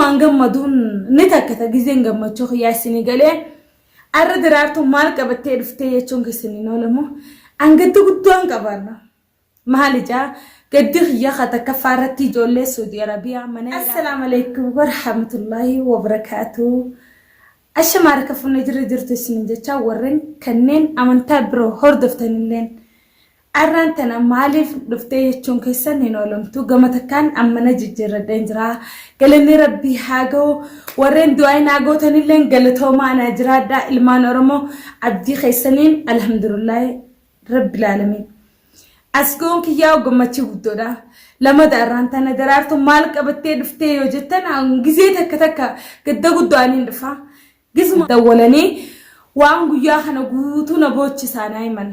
waan gammaduun ni takkata gizeen gammachuu xiyyaasinii galee arra diraartuu maal qabattee dhuftee jechuun keessanii noolamu angatti guddoon qabaanna maal ijaa gaddi xiyyaa katakka faaratti ijoollee Saudi Arabiyaa mana assalaamu alaykum wa rahmatullahi wa barakaatuh ashamaara kafunne jirtu isin jecha warreen kanneen amantaa biroo hordoftanilleen arraan tana maaliif dhuftee jechuun keessan hin oolamtu gama takkaan ammana jijjiirradheen jira galanni rabbii haagoo warreen du'aa naagootanilleen galatoomaa ana jiraadhaa ilmaan oromoo abdii keessaniin alhamdulillah rabbil alamin asgoon kiyyaa gammachuu guddoodha lama daraan tana daraartu maal qabattee dhuftee yoo jettan gizee takka gadda guddaaniin dhufa gizuma dawwalanii waan guyyaa kana guutuu na boochisaanaa himan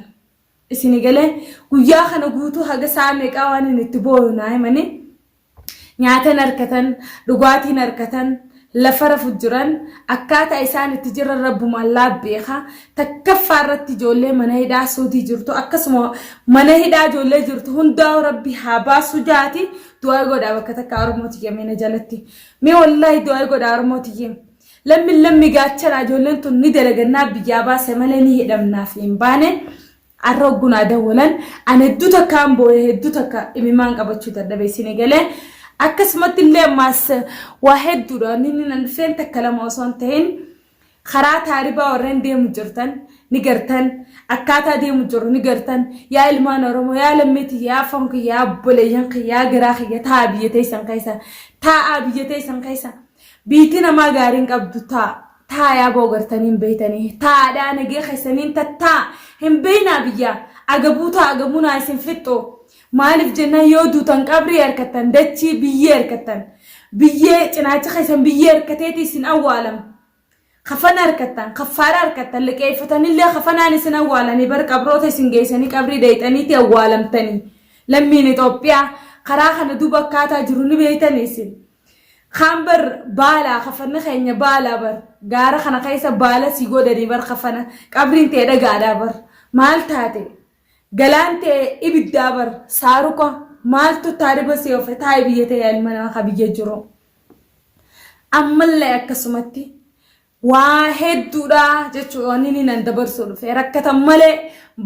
isini galee guyyaa kana guutuu haga saameeqaa waan inni itti boo'unaa himani nyaatan harkatan dhugaatiin harkatan lafa rafu jiran akkaataa isaan itti jiran rabbumaan laabbeeka takkaffaa irratti ijoollee mana hidhaa Saudii jirtu akkasuma mana hidhaa ijoollee jirtu hundaa rabbi haa baasu jaati du'aa godhaa bakka takka Oromooti yemina jalatti mee wallahi du'aa godhaa Oromooti yem lammi gaachara ijoolleen tun ni dalagannaa biyyaa baase malee ni hidhamnaaf hin baane arroguna dawalan ana hedduuta kan boo'ee hedduuta ka imimaan qabachuu dadhabee isini galee akkasumatti illee maas waa hedduudha ninni nan feen takka lama osoo ta'in karaa taaribaa warreen deemu jirtan ni gartan akkaataa deemu jiru ni gartan yaa ilmaan oromoo yaa lammeeti yaa fonki yaa boleeyyan yaa garaa kiyya taa biyyatee san keessa taa biyyatee san keessa biitii namaa gaariin qabdu taa yaa boogartaniin beeytanii taa dhaanagee keessaniin tattaa hin beeyna biyya agabuuta agamuuna isin fixxo maalif jenna yoo duutan qabri harkatan dachi biyyee harkatan biyyee cinaacha keessan biyyee harkateeti isin awwaalam khafana harkatan khafaara harkatan liqeeffatanillee khafanaan isin awwaalanii bar qabroota isin geessanii qabri deeytaniiti awwaalamtanii lammiin Itoophiyaa karaa kana duuba akkaataa jiru ni beeytanii isin khambar baala khafana keenya baala bar gaara kana keessa baala si godanii bar khafana qabrin tee dhagaadhaa bar maal taate galante ibiddaa bar saaruko maaltu taariba si ofe taay biyyatee ilmana qabiyye jiru ammallee akkasumatti waa hedduudha jechuun inni nan dabarsu dhufe rakkatan malee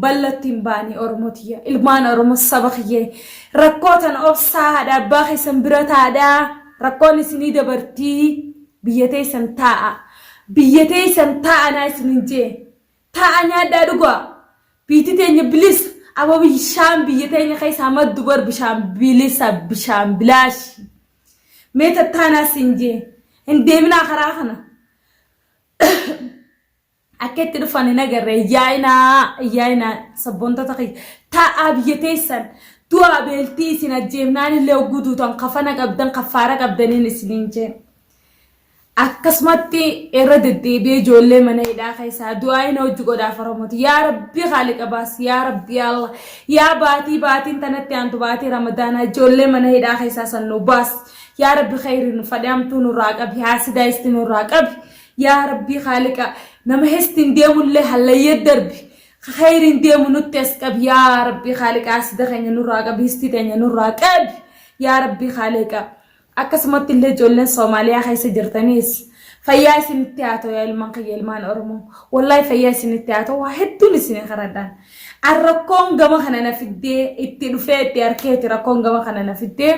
ballattiin baanii Oromootiya ilmaan Oromoo saba kiyyee rakkootan obsaa haadha abbaa keessan bira taadhaa rakkoon isinii dabartii biyyatee san taa'a naa isinin jee taa'a nyaadhaa dhugaa biitii teenya bilis abo bishaan biyya teenya keessa maddu bar bishaan bilisa bishaan bilaashi mee tattaanaa sin jee hin deeminaa karaa kana akkeetti dhufanii nagarree yaa'inaa sabboontota keessa taa'a biyya teessan du'a beeltii isin ajjeemnaan illee guutuutan kafana qabdan kafaara qabdaniin isiniin jee akkasumatti irra deddeebi'ee ijoollee mana hidhaa keessaa du'aa inni hojii godhaaf Oromooti yaa rabbi khaliqa baas yaa rabbi Allah yaa baatiin tanatti aantu baatii ramadaanaa ijoollee mana hidhaa keessaa sannu baas yaa rabbi khayrin fadhaamtuu nurraa qabi haasidaa isti nurraa qabi yaa rabbi khaliqa nama hestiin deemullee hallayyee darbi khayrin deemu nutti as qabi yaa rabbi khaliqa haasida keenya nurraa qabi histi teenya nurraa qabi yaa rabbi khaliqa akkasumatti illee ijoolleen Soomaaliyaa keessa jirtanis fayyaa isinitti haa ta'u yaa ilmaan kiyya ilmaan Oromoo wallahi fayyaa isinitti haa ta'u waa hedduun isin qaradaan arrakkoon gama kana na fiddee itti dhufee itti harkeeti rakkoon gama kana na fiddee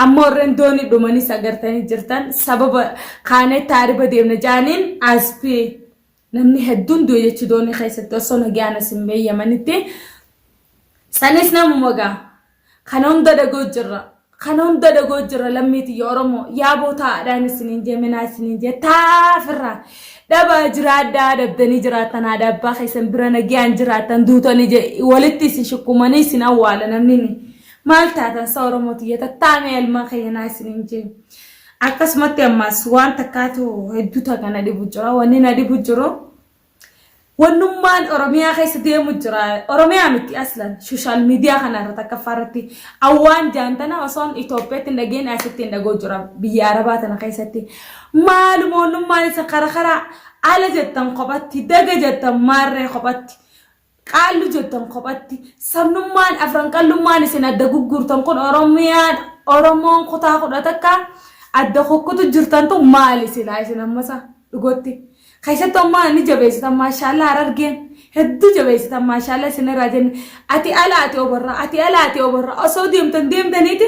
amma warreen doonii dhumanis agartanii jirtan sababa kaanee taariba deemna jaaniin aspii namni hedduun du'e jechuu doonii keessatti osoo nagaan isin beeyyamanitti sanis namu magaa kana hunda dagoo jirra lammiiti yaa Oromoo yaa bootaadhaan isiniin jeeminaa isiniin jee taafirra dhaba jiraadhaa dabdanii jiraatan haadha abbaa keessan bira nagaan jiraatan duutanii je walitti isin shukkumanii isin awwaala namni maal taatan sa Oromooti yaa tattaamee ilmaan keenyaa isiniin jee akkasumatti ammas waan takkaatu hedduuta kana dhibu jira wanni na dhibu jiru wannummaan Oromiyaa keessa deemu jira Oromiyaa miti aslan social media kana irratti akka farratti awwaan jaantana osoon Itoophiyaatti dhageen asitti dhagoo jira biyya Arabaa tana keessatti maaluma wannummaan isa karaa ala jettan qopatti daga jettan maarree qopatti qaallu jettan qopatti sabnummaan afran qallummaan isin adda gurgurtan kun Oromoon kutaa kudha takka adda kokkotu jirtantu maali silaa isin ammasa dhugotti kaysattu amma ni jabeessitan maashaallah arargeen hedduu jabeessitan maashaallah isin irraa jenni ati alaati obarra osoo deemtaniiti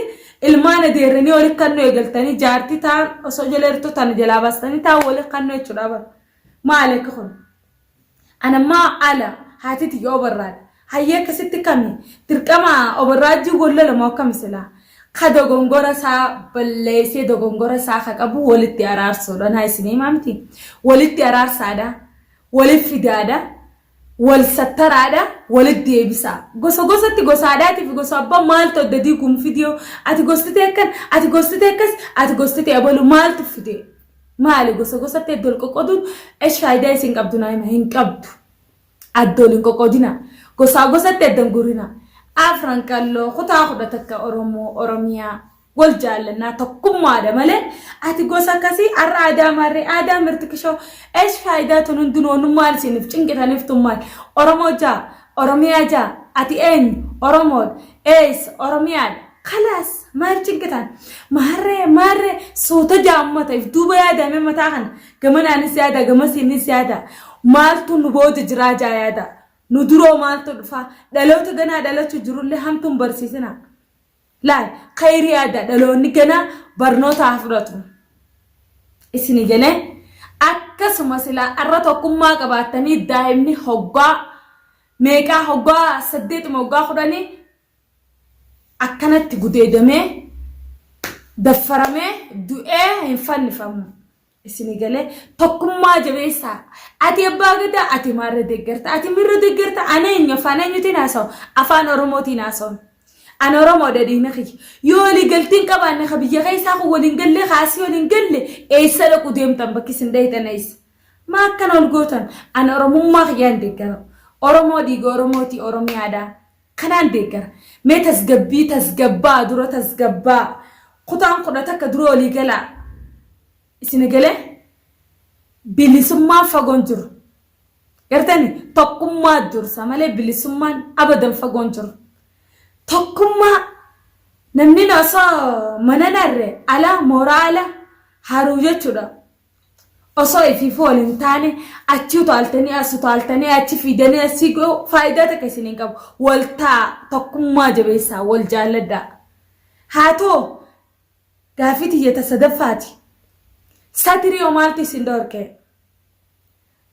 ilmaan adeeranii wali kannoo eegaltanii jaartii ta'an osoo jaleertu tan jalaa baastanii ta'an wali kannoo jechuudha bara maali akka kun anammaa ala haatiti yoo obarraadha hayyee akkasitti kami dirqama obarraajii golla lama akkam silaa ka dogongora saa balleessee dogongora saa ka qabu walitti araarsuudha naa isinii maamti walitti araarsaadha walitti fidaadha wal sattaraadha walitti deebisa gosatti gosaadhaatiif gosa abbaa maaltu addadii kun fidiyoo ati gostite akkan ati gostite abalu maaltu fidee maali gosatti addol qoqqoduun esh faayidaa isin qabdu naa hima hin qabdu addol hin qoqqodina gosatti addan gurina afran kalloo kutaa kudhatakka oromoo oromiyaa wal jaallannaa tokkummaadha malee ati gosa akkasii arra aadaa mirtikishoo eesh faayidaa tun hundunoonu maal isiniif cinqitaniif tun maal oromoo jaa oromiyaa jaa ati eenyu oromoodha ees oromiyaadha kalaas maal cinqitan maarree soota jaammataif duuba yaadame mataa kana gamanaanis yaada gamasiinis yaada maaltu nu booda jiraa jaa yaada nu duroo maaltu dhufa dhaloota ganaa dhalachuu jirullee hamtuun barsiisina laal khayri yaada dhaloonni ganaa barnoota fudhatu isini galee akkasuma silaa arra tokkummaa qabaatanii daa'imni hoggaa meeqaa hoggaa 8 hoggaa 10 akkanatti gudeedamee daffaramee du'ee hin fannifamu isini galee tokkummaa jabeessaa ati abbaa gadaa ati maarra deeggarta ati mirra deeggarta ana eenyu afaan eenyutiin haasawu afaan oromootiin haasawu ana oromoo dhadhiina kiyya yoo walii galtiin qabaanne ka biyya keessaa kun waliin gallee kaasii waliin galle eessa dhaqu deemtan bakki isin deetan eessa maa akkana ol gootan ana oromummaa kiyyaan deeggara oromoo dhiiga oromootii oromiyaadha kanaan deeggara mee tasgabbaa dura tasgabbaa kutaan kudhata akka dura walii galaa isin galee bilisummaa fagoon jiru gartani tokkummaa dursa malee bilisummaan abadan fagoon jiru tokkummaa namni osoo mana narre ala mooraala haruu jechuudha osoo ifiif waliin taane achi utaaltanii achi fidanii asii faayidaa takka isin hin qabu waltaa tokkummaa jabeessaa wal jaalladhaa haatoo gaafii tiyyata sadaffaati satiri omaalti isin dorke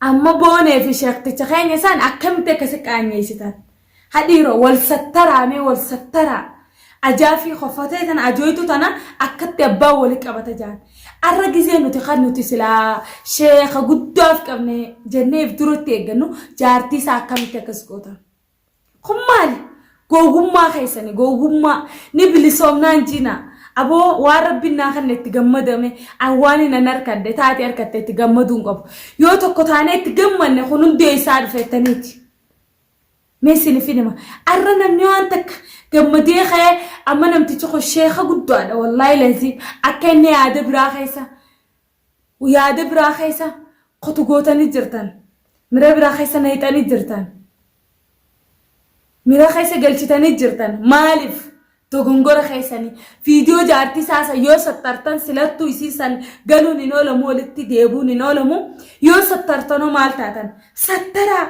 amma boonee fi sheekticha keenya isaan akkamitti akkasi qaanyeessitan hadhiiroo wal sattaraa ajaafi khoffatee tan ajooytu tana akkatti abbaa wali qabata jaan arra gizee nuti silaa sheekha guddaaf qabne jenneef duratti eeggannu jaartii isaa akkamitti akkas gootan kun maali googummaa keessani googummaa ni bilisoomnaan jiina aboo waan rabbiin naa kan itti gammadame awwaani nan harkadde taate harkatte itti gammaduun qabu yoo tokko taanee itti gammanne kun hundee isaa dhufettaniiti meesini finima arra namni waan takka gammadee kee amma namtichi ko sheekha guddaadha wallahi laziim akka inni yaada biraa keessa qotu gootanii jirtan mira biraa keessa nayxanii jirtan mira keessa galchitanii jirtan maaliif dogongora keessanii viidiyoo jaartii saasa yoo sattartan silattuu isiisan galuun hin oolamu walitti deebuun hin oolamu yoo sattartanoo maal taatan sattaraa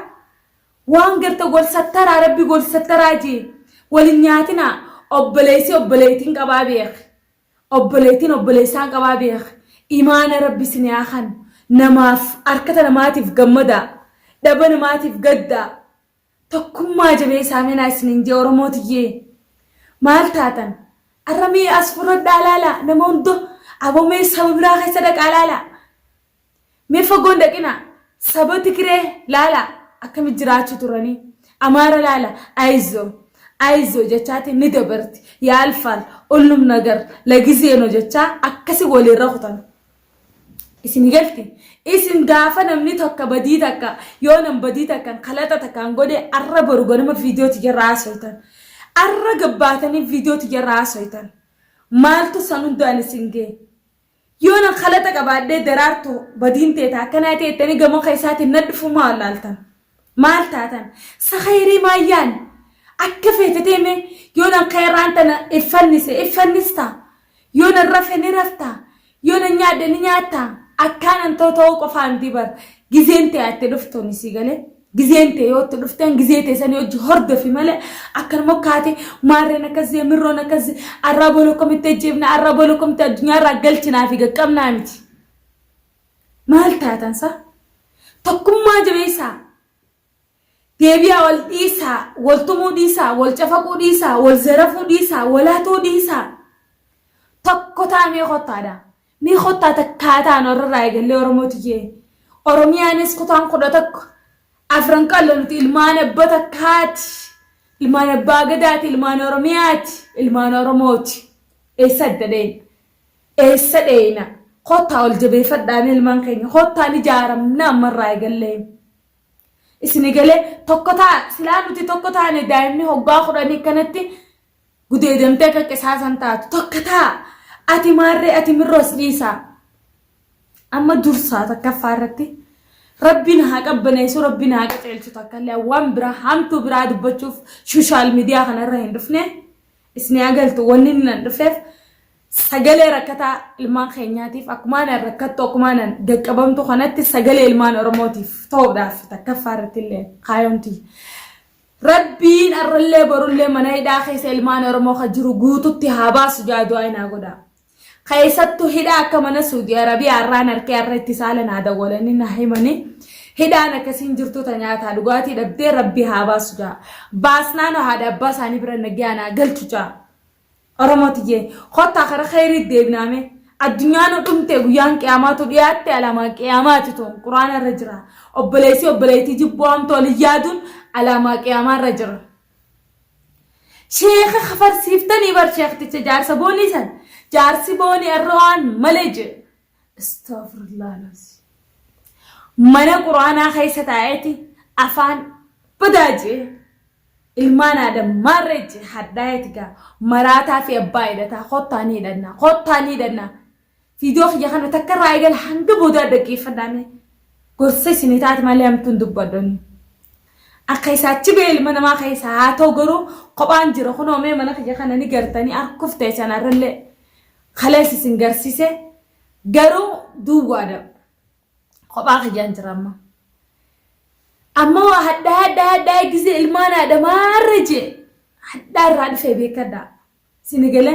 waan garta gol sattaraa rabbi gol sattaraa jee walin nyaatina obboleettiin qabaa beek obboleettiin obboleessaan qabaa beek imaana rabbi sinaa kan namaaf harkata namaatiif gammadaa dhaba namaatiif gaddaa tokkummaa jabeessaa menaa isiniin jee oromootiyyee maal taatan arramee as furradhaa laala nama hundo abomee saba biraa keessa dhaqaa laala mee fagoon dhaqina saba Tigree laala akkamitti jiraachuu turanii amaara laala አይዞ jechaati ni dabarti yaalfal ሁሉም ነገር ለጊዜ ነው jecha akkasi waliin rakutan isin galti isin gaafa namni tokko badii takka yoo nam badii takka kalata takka ngode arra boru gonuma video tijarraa soitan arra gabbaatanii video tijarraa soitan maaltu sanundaan isinge yoo nan kalata qabaadde daraartu badiin teeta kana teetani gamo keessaatiin nadhufu maalaaltan maal taatan sa khayri maayyaan akka feeteteme yoo nan khayraan tana ifannista yoo nan rafe ni rafta yoona nyaadhani nyaata akkaanan ta'uu qofaan dibar gizeen ta'atte dhuftoon isii galee gizeen ta'e yoo dhufteen gizee ta'e sanii hojii hordofi malee akkanuma kaate maarreen akkasii mirroon akkasii arraba lokkomitti jeebna arraba lokkomitti addunyaarraa galchinaa fi gaqqabnaa miti maal taatansa tokkummaa jabeessaa deebiyaa wal dhiisaa wal tumuu dhiisaa wal cafaquu dhiisaa wal zarafuu dhiisaa walaatuu dhiisaa tokko taa'amee qottaadha mi qottaata kaataan orrarraa eegallee oromooti jee oromiyaanis kutaan kudha tokko afran qallanti ilmaan abba takkaati ilmaan abbaa gadaati ilmaan oromiyaati ilmaan oromooti eessa dheena qottaa ol jabeeffadhaan ilmaan keenya qottaan ijaaramna ammarraa eegallee isini galee tokko taa silaa nuti tokko taane daa'imni hoggaa kudhanii kanatti gudeedamtee akka qisaasan taatu tokko taa ati maarree ati mirroos dhiisaa amma dursaa takkaffaa irratti rabbiin haa qabbaneessu rabbiin haa qaceelchu takkallee waan biraa hamtuu biraa dubbachuuf sooshaal miidiyaa kanarra hin dhufne isni agaltu wanni nan dhufeef sagalee rakkataa ilmaan keenyaatiif akkumaan rakkattu akkumaan gaqqabamtu kanatti sagalee ilmaan oromootiif ta'uudhaaf takkaffaa irratti illee kaayomti rabbiin arrallee borullee mana hidhaa keessa ilmaan oromoo kan jiru guututti haa baasu jaaduu aynaa godhaa kaysattu hidha akka mana Saudi Arabia arraan arkee arratti saalan haa dawwalanii na himani hidhaan akkasiin jirtu ta nyaata dhugaatii dhabdee rabbi haa baasu jaa baasnaan haadha abbaa isaanii bira nagaana galchu jaa oromooti jee qotta kara khayri deebnaame addunyaan dhumte guyyaan qiyaamaatu dhiyaatte alama qiyaamaati ton quraana irra jira obboleetii jibboo amtoo liyaadun alama qiyaamaa irra jira sheekha khafarsiiftanii bar sheekticha jaarsa boonii san جارسي بوني الروان ملج استغفر الله العظيم من القرآن خيسة آياتي أفان بداجي ilmaan adam marreechi haddaayetiga maraata fi abbaayidata qottaanii danna fiidiyoo kiyya kana takka raayigal hanga booda dhaggeeffadhaame gorsa isinii taate malee hamtuun dubbaddoonni akka isaachi bee ilma namaa keessa haa ta'u garuu kophaan jira kunoomee mana kiyya kana ni gartanii akkuf ta'e sanarrallee khalees isin garsiise garuu duwwaadha kophaa kiyyaan jira amma hadda gize ilmaan adamarre je hadda irraa dhufee beekadha sinigale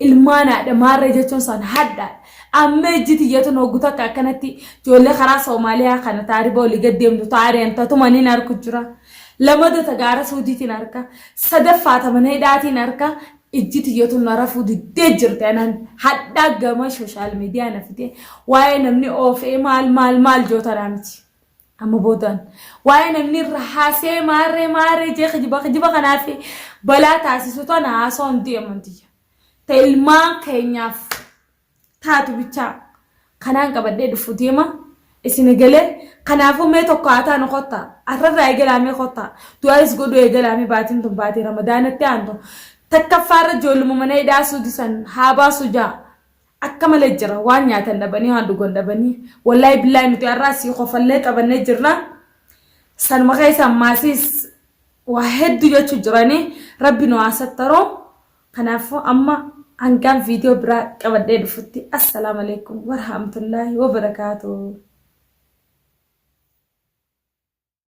ilmaan adamarre jechuun san hadda amma ejjiti yetu nooguta akkanatti joolle karaa Soomaaliyaa kana taariba oli gaddeemtu taareen tatumaniin arku jira lamada tagaara Suudiitiin arka sadaffaata mana hidhaatiin arka ejjiti yetu narafu diddee jirte anan hadda gama social media nafite waa'ee namni oofee maal jootara miti amma boodan waa'ee namni rahaasee maarree jee khijiba kanaafi balaa taasisu tana haasoon deemantiya ta ilmaan keenyaaf taatu bichaa kanaan qabadhee dhufu deema isin galee kanaafuu mee tokko haataa nu qotta arrarraa eegalaamee qotta du'aanis godhu eegalaamee baatiin tun baatii ramadaanatti aantu takkaffaarra ijoolluma mana hidhaa Suudisan haa baasu jaa akka malee jira waan nyaatan dhabanii waan dhugan dhabanii wallahi billahi nuti arraasii qofallee qabannee jirna sanuma keessa maasiis waa hedduu jechuu jiranii rabbi nu haasattaroo kanaafuu amma hangaan viidiyoo biraa qabadhee dhufutti assalaamu alaykum warahmatullaahi wabarakaatuh